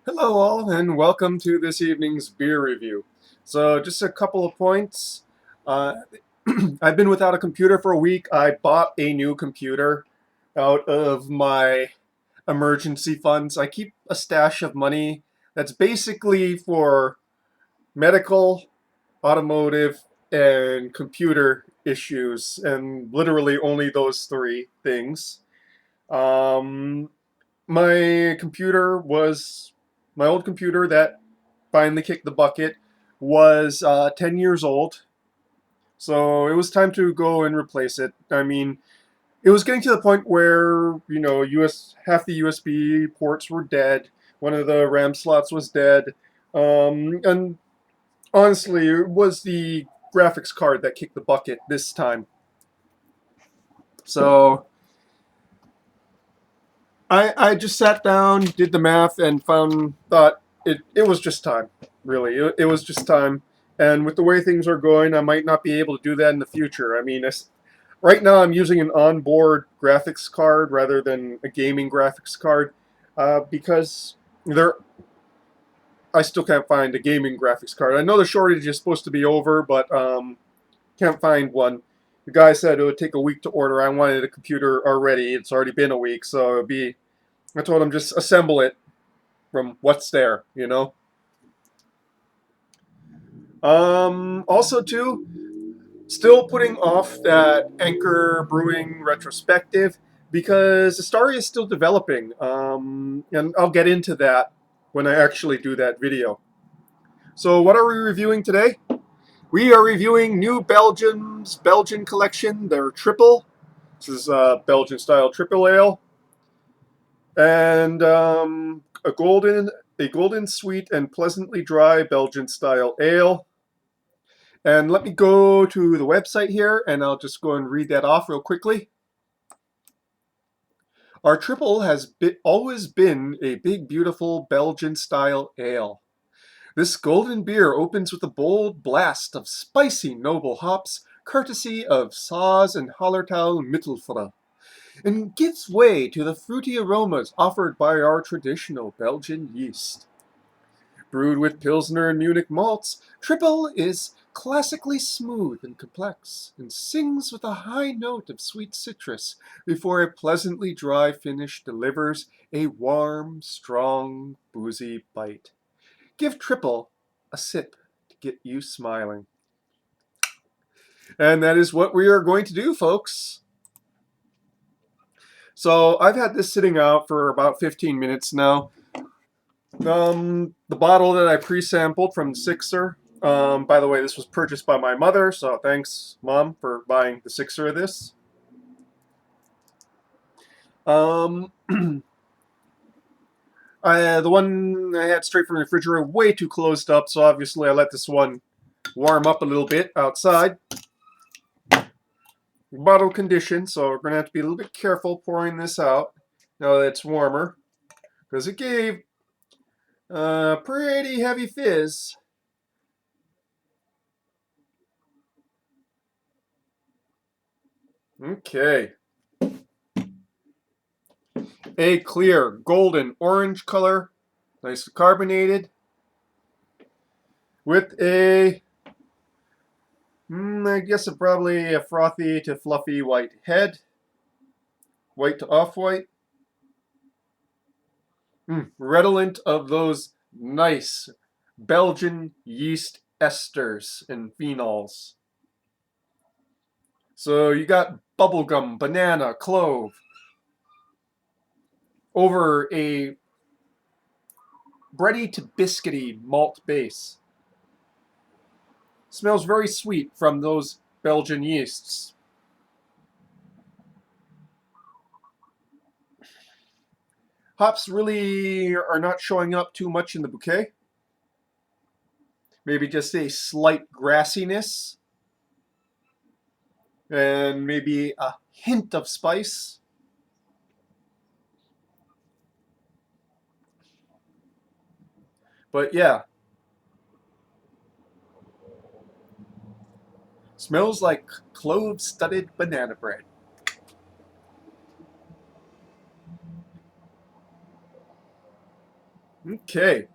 Hello, all, and welcome to this evening's beer review. So, just a couple of points. Uh, I've been without a computer for a week. I bought a new computer out of my emergency funds. I keep a stash of money that's basically for medical, automotive, and computer issues, and literally only those three things. Um, my computer was my old computer that finally kicked the bucket was 10 years old, so it was time to go and replace it. I mean, it was getting to the point where half the USB ports were dead, one of the RAM slots was dead, and honestly, it was the graphics card that kicked the bucket this time. So I just sat down, did the math, and thought it was just time. Really, it was just time. And with the way things are going, I might not be able to do that in the future. I mean, right now I'm using an onboard graphics card rather than a gaming graphics card because there I still can't find a gaming graphics card. I know the shortage is supposed to be over, but can't find one. The guy said it would take a week to order. I wanted a computer already. It's already been a week, so it'd be I told him just assemble it from what's there. Also, too, still putting off that Anchor Brewing retrospective because the story is still developing. And I'll get into that when I actually do that video. So, what are we reviewing today? We are reviewing New Belgium's Belgian collection, their Trippel. This is Belgian style triple ale. And a golden sweet and pleasantly dry Belgian style ale. And let me go to the website here and I'll just go and read that off real quickly. Our triple has always been a big, beautiful Belgian style ale. This golden beer opens with a bold blast of spicy, noble hops, courtesy of Saaz and Hallertau Mittelfre, and gives way to the fruity aromas offered by our traditional Belgian yeast. Brewed with Pilsner and Munich malts, Trippel is classically smooth and complex, and sings with a high note of sweet citrus before a pleasantly dry finish delivers a warm, strong, boozy bite. Give Trippel a sip to get you smiling. And that is what we are going to do, folks. So I've had this sitting out for about 15 minutes now. The bottle that I pre-sampled from Sixer. By the way, this was purchased by my mother, so thanks, Mom, for buying the Sixer of this. Um, the one I had straight from the refrigerator, way too closed up, so obviously I let this one warm up a little bit outside. Bottle condition, so we're going to have to be a little bit careful pouring this out now that it's warmer, because it gave a pretty heavy fizz. Okay. A clear golden orange color, nice carbonated, with I guess probably a frothy to fluffy white head, white to off-white, redolent of those nice Belgian yeast esters and phenols. So you got bubblegum, banana, clove, over a bready to biscuity malt base. Smells very sweet from those Belgian yeasts. Hops really are not showing up too much in the bouquet. Maybe just a slight grassiness and maybe a hint of spice. But yeah, smells like clove-studded banana bread. Okay,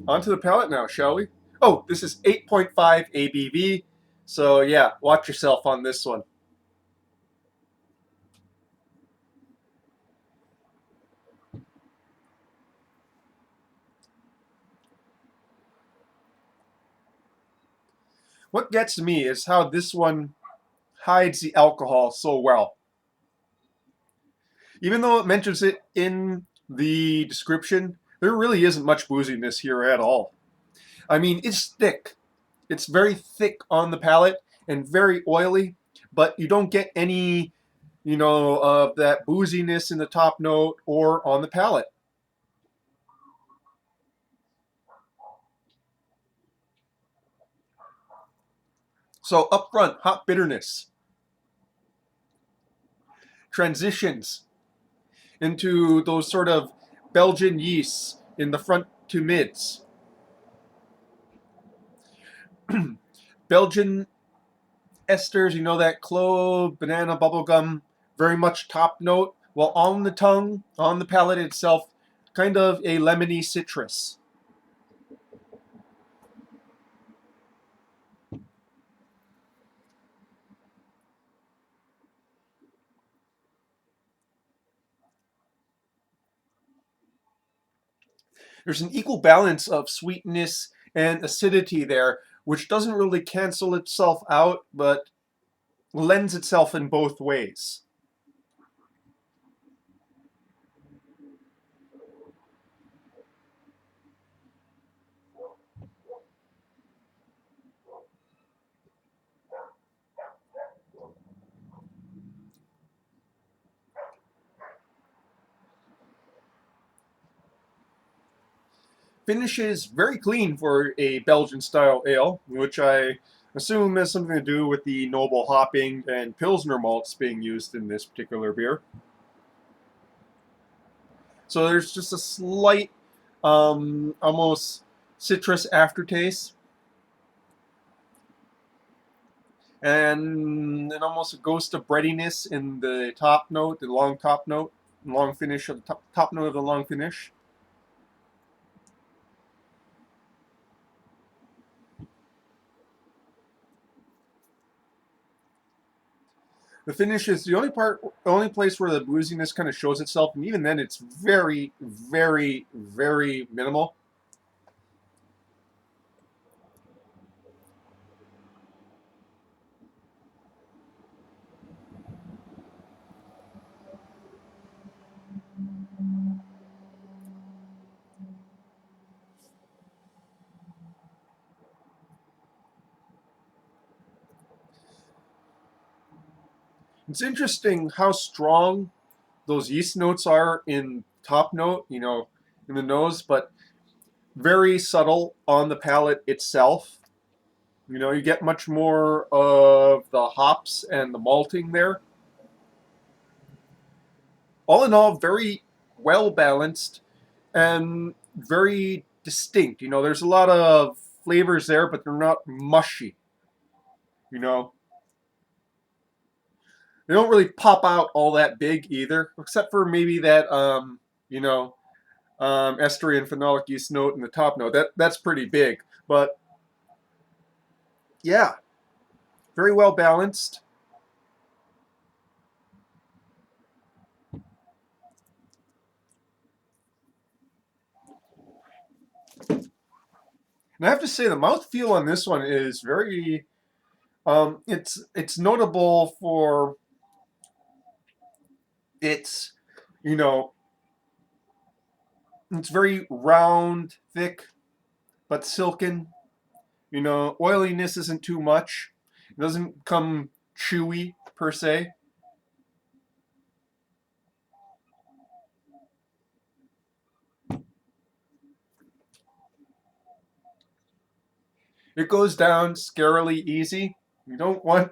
onto the palate now, shall we? Oh, this is 8.5 ABV, so yeah, watch yourself on this one. What gets me is how this one hides the alcohol so well. Even though it mentions it in the description, there really isn't much booziness here at all. I mean, it's thick. It's very thick on the palate and very oily, but you don't get any, of that booziness in the top note or on the palate. So up front, hop bitterness transitions into those sort of Belgian yeasts in the front to mids. Belgian esters, that clove, banana, bubblegum, very much top note, while on the tongue, on the palate itself, kind of a lemony citrus. There's an equal balance of sweetness and acidity there, which doesn't really cancel itself out, but lends itself in both ways. Finishes very clean for a Belgian style ale, which I assume has something to do with the noble hopping and Pilsner malts being used in this particular beer. So there's just a slight, almost citrus aftertaste, and almost a ghost of breadiness in the top note, the long top note, long finish of the top note of the long finish. The finish is the only place where the booziness kind of shows itself, and even then, it's very, very, very minimal. It's interesting how strong those yeast notes are in top note, in the nose, but very subtle on the palate itself. You get much more of the hops and the malting there. All in all, very well balanced and very distinct. There's a lot of flavors there, but they're not mushy. You know, they don't really pop out all that big either, except for maybe that you know, ester and phenolic yeast note in the top note. That's pretty big, but yeah, very well balanced. And I have to say, the mouthfeel on this one is very. It's notable for its, you know, it's very round, thick, but silken. Oiliness isn't too much. It doesn't come chewy per se. It goes down scarily easy. You don't want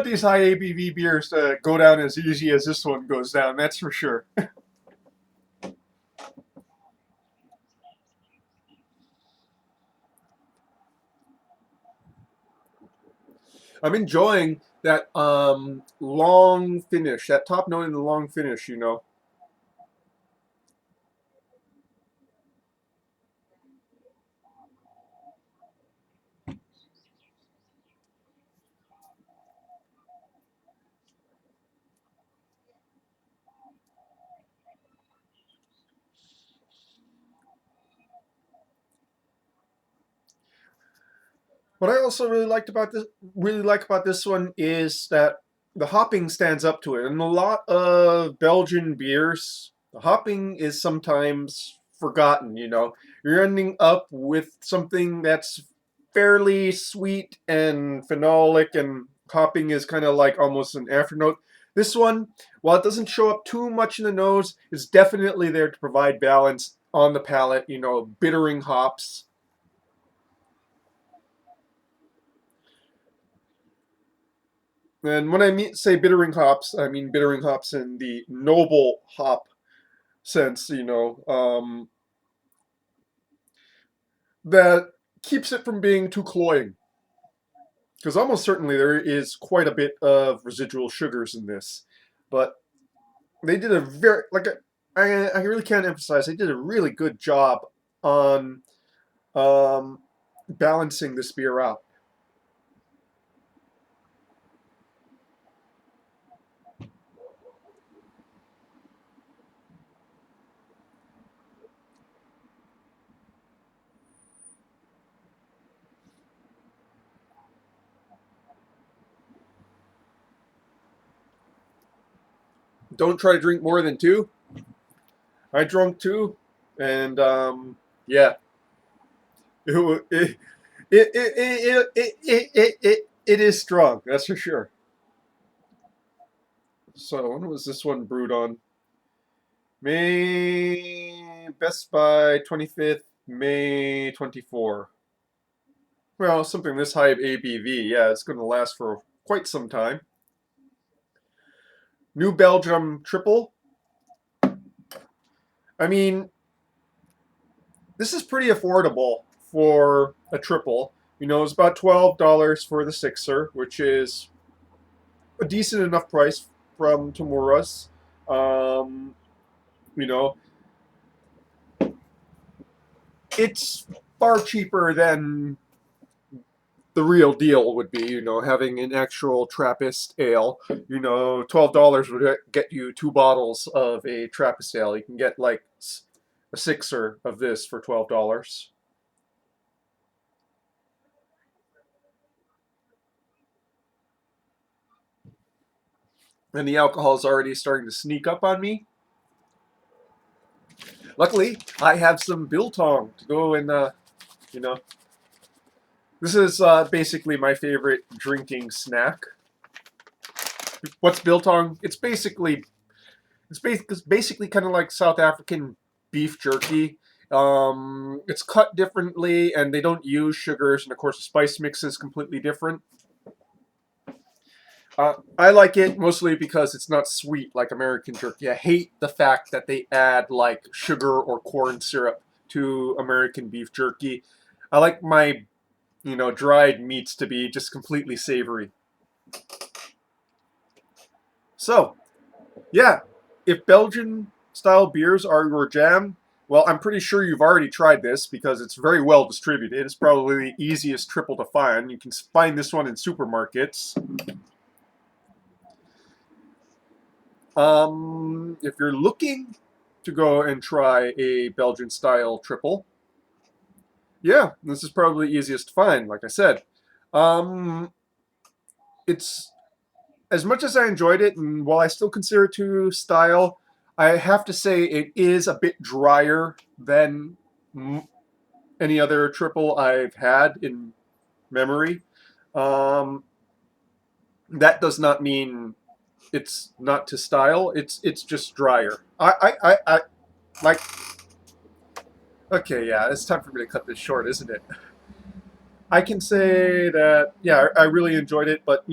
these high ABV beers to go down as easy as this one goes down. That's for sure. I'm enjoying that long finish, that top note in the long finish. What I also really like about this one is that the hopping stands up to it. In a lot of Belgian beers, the hopping is sometimes forgotten. You're ending up with something that's fairly sweet and phenolic, and hopping is kind of like almost an afternote. This one, while it doesn't show up too much in the nose, is definitely there to provide balance on the palate. Bittering hops. And when say bittering hops, I mean bittering hops in the noble hop sense, that keeps it from being too cloying. Because almost certainly there is quite a bit of residual sugars in this. But they did a very, I really can't emphasize, they did a really good job on um, balancing this beer out. Don't try to drink more than two. I drunk two, and yeah, it, it is strong, that's for sure. So when was this one brewed on? May Best by 25th, May 24. Well, something this high of ABV, yeah, it's going to last for quite some time. New Belgium Trippel. I mean, this is pretty affordable for a triple. It's about $12 for the sixer, which is a decent enough price from Tamura's. Um, you know, it's far cheaper than the real deal would be. Having an actual Trappist ale. $12 would get you two bottles of a Trappist ale. You can get like a sixer of this for $12. And the alcohol is already starting to sneak up on me. Luckily, I have some biltong to go and you know. This is basically my favorite drinking snack. What's biltong? It's basically kind of like South African beef jerky. It's cut differently, and they don't use sugars, and of course the spice mix is completely different. I like it mostly because it's not sweet like American jerky. I hate the fact that they add like sugar or corn syrup to American beef jerky. I like my dried meats to be just completely savory. So, yeah, if Belgian style beers are your jam, well, I'm pretty sure you've already tried this because it's very well distributed. It's probably the easiest triple to find. You can find this one in supermarkets. If you're looking to go and try a Belgian style triple, yeah, this is probably the easiest to find, like I said. Um, it's as much as I enjoyed it, and while I still consider it to style, I have to say it is a bit drier than any other triple I've had in memory. Um, that does not mean it's not to style. It's just drier. I like. Okay, yeah, it's time for me to cut this short, isn't it? I can say that yeah, I really enjoyed it, but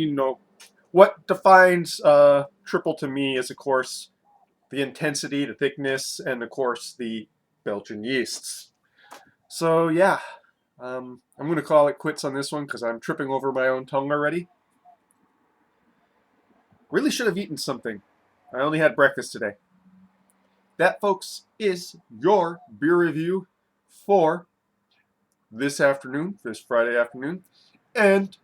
what defines triple to me is of course the intensity, the thickness, and of course the Belgian yeasts. So yeah, I'm going to call it quits on this one because I'm tripping over my own tongue already. Really should have eaten something. I only had breakfast today. That, folks, is your beer review for this afternoon, this Friday afternoon. And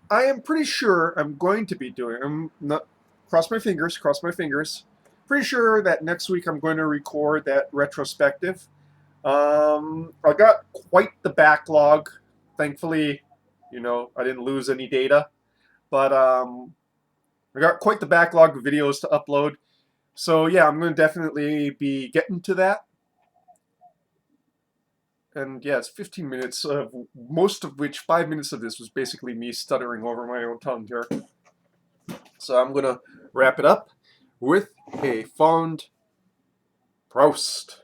I am pretty sure I'm going to be doing, I'm not, cross my fingers. Pretty sure that next week I'm going to record that retrospective. I got quite the backlog. Thankfully, I didn't lose any data, but I got quite the backlog of videos to upload. So yeah, I'm going to definitely be getting to that. And yeah, it's 15 minutes, most of which 5 minutes of this was basically me stuttering over my own tongue here. So I'm going to wrap it up with a fond Prost.